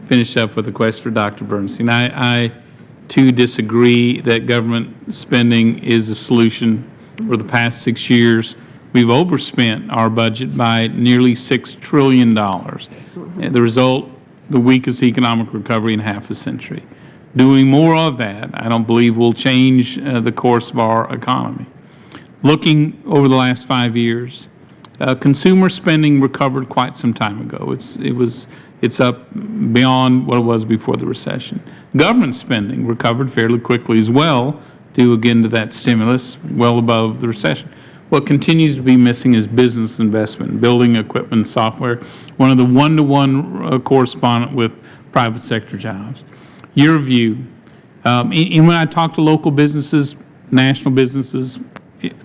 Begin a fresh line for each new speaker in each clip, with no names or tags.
finish up with a question for Dr. Bernstein. I too disagree that government spending is a solution. For the past 6 years, we've overspent our budget by nearly $6 trillion. The result, the weakest economic recovery in half a century. Doing more of that, I don't believe, will change the course of our economy. Looking over the last 5 years, consumer spending recovered quite some time ago. It's up beyond what it was before the recession. Government spending recovered fairly quickly as well, due again to that stimulus, well above the recession. What continues to be missing is business investment, building equipment, software, one of the one-to-one correspondent with private sector jobs. Your view, and when I talk to local businesses, national businesses,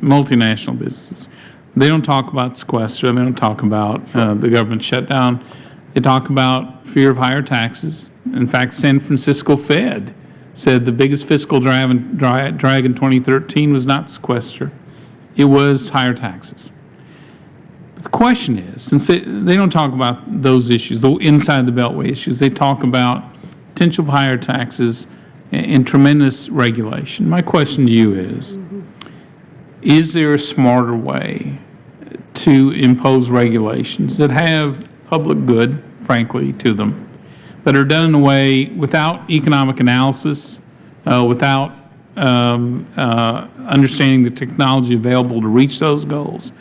multinational businesses, they don't talk about sequester, they don't talk about the government shutdown. They talk about fear of higher taxes. In fact, San Francisco Fed said the biggest fiscal drag in 2013 was not sequester, it was higher taxes. The question is, since they don't talk about those issues, the inside the Beltway issues, they talk about potential higher taxes and tremendous regulation. My question to you is there a smarter way to impose regulations that have public good, frankly, to them, that are done in a way without economic analysis, without understanding the technology available to reach those goals,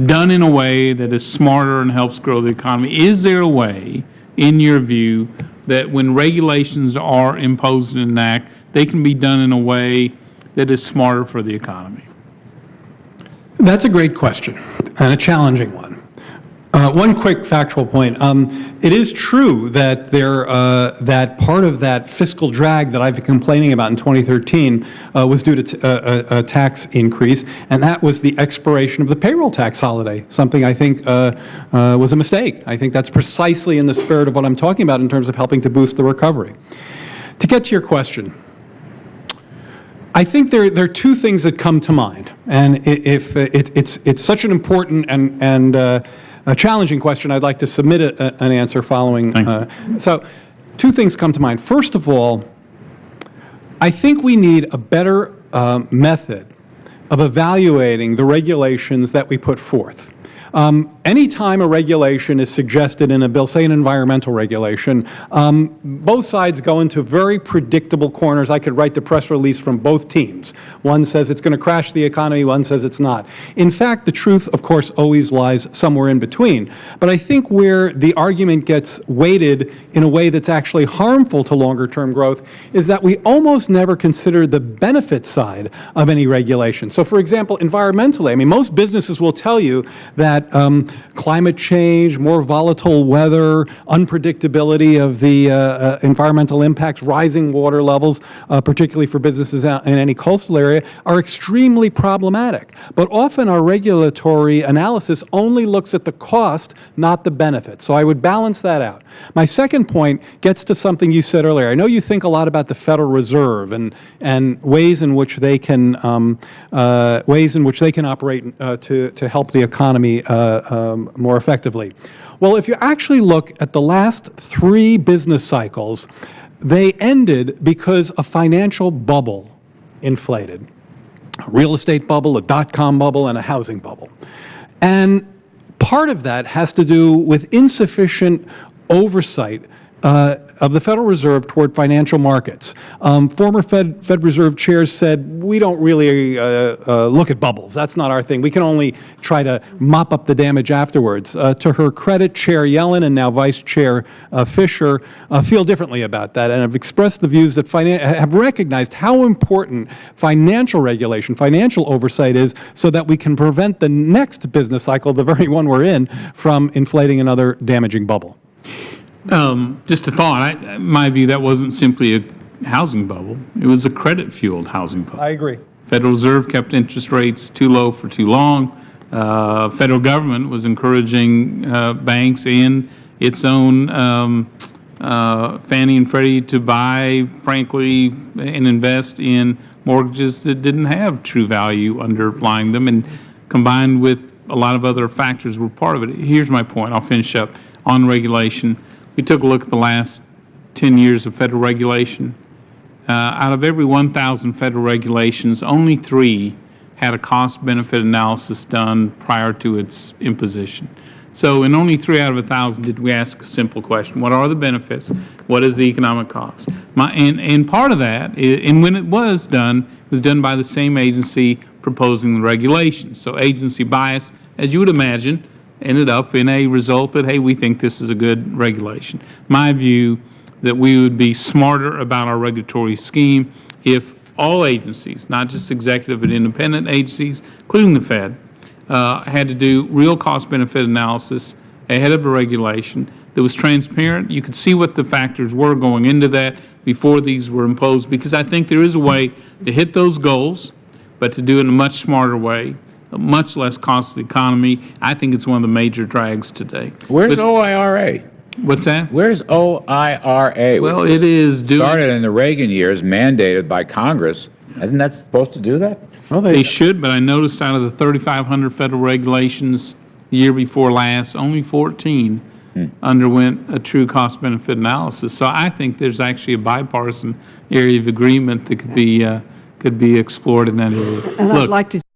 done in a way that is smarter and helps grow the economy? Is there a way, in your view, that when regulations are imposed in an act, they can be done in a way that is smarter for the economy?
That's a great question and a challenging one. One quick factual point. It is true that that part of that fiscal drag that I've been complaining about in 2013 was due to a tax increase, and that was the expiration of the payroll tax holiday, something I think was a mistake. I think that's precisely in the spirit of what I'm talking about in terms of helping to boost the recovery. To get to your question, I think there are two things that come to mind, and if it's such an important and a challenging question, I'd like to submit an answer following. So, two things come to mind. First of all, I think we need a better method of evaluating the regulations that we put forth. Anytime a regulation is suggested in a bill, say an environmental regulation, both sides go into very predictable corners. I could write the press release from both teams. One says it's going to crash the economy, one says it's not. In fact, the truth, of course, always lies somewhere in between. But I think where the argument gets weighted in a way that's actually harmful to longer-term growth is that we almost never consider the benefit side of any regulation. So, for example, environmentally, I mean, most businesses will tell you that climate change, more volatile weather, unpredictability of the environmental impacts, rising water levels, particularly for businesses in any coastal area, are extremely problematic. But often our regulatory analysis only looks at the cost, not the benefit. So I would balance that out. My second point gets to something you said earlier. I know you think a lot about the Federal Reserve and ways in which they can operate to help the economy more effectively. Well, if you actually look at the last 3 business cycles, they ended because a financial bubble inflated. A real estate bubble, a dot-com bubble, and a housing bubble. And part of that has to do with insufficient oversight of the Federal Reserve toward financial markets. Former Fed Reserve chairs said, we don't really look at bubbles. That's not our thing. We can only try to mop up the damage afterwards. To her credit, Chair Yellen and now Vice Chair Fisher feel differently about that and have expressed the views that have recognized how important financial regulation, financial oversight is so that we can prevent the next business cycle, the very one we're in, from inflating another damaging bubble.
Just a thought. My view, that wasn't simply a housing bubble. It was a credit-fueled housing bubble.
I agree.
Federal Reserve kept interest rates too low for too long. Federal government was encouraging banks and its own Fannie and Freddie to buy, frankly, and invest in mortgages that didn't have true value underlying them, and combined with a lot of other factors were part of it. Here's my point. I'll finish up on regulation. We took a look at the last 10 years of federal regulation. Out of every 1,000 federal regulations, only 3 had a cost-benefit analysis done prior to its imposition. So in only 3 out of 1,000 did we ask a simple question: what are the benefits? What is the economic cost? And part of that, and when it was done by the same agency proposing the regulation. So agency bias, as you would imagine, ended up in a result that, hey, we think this is a good regulation. My view that we would be smarter about our regulatory scheme if all agencies, not just executive but independent agencies, including the Fed, had to do real cost-benefit analysis ahead of a regulation that was transparent. You could see what the factors were going into that before these were imposed, because I think there is a way to hit those goals, but to do it in a much smarter way, a much less costly economy. I think it's one of the major drags today.
Where's OIRA?
What's that?
Where's OIRA?
Well,
which
it is doing.
started in the Reagan years, mandated by Congress. Isn't that supposed to do that?
Well,
They should, but I noticed out of the 3,500 federal regulations the year before last, only 14 underwent a true cost-benefit analysis. So I think there's actually a bipartisan area of agreement that could be explored in that area.
And I'd like to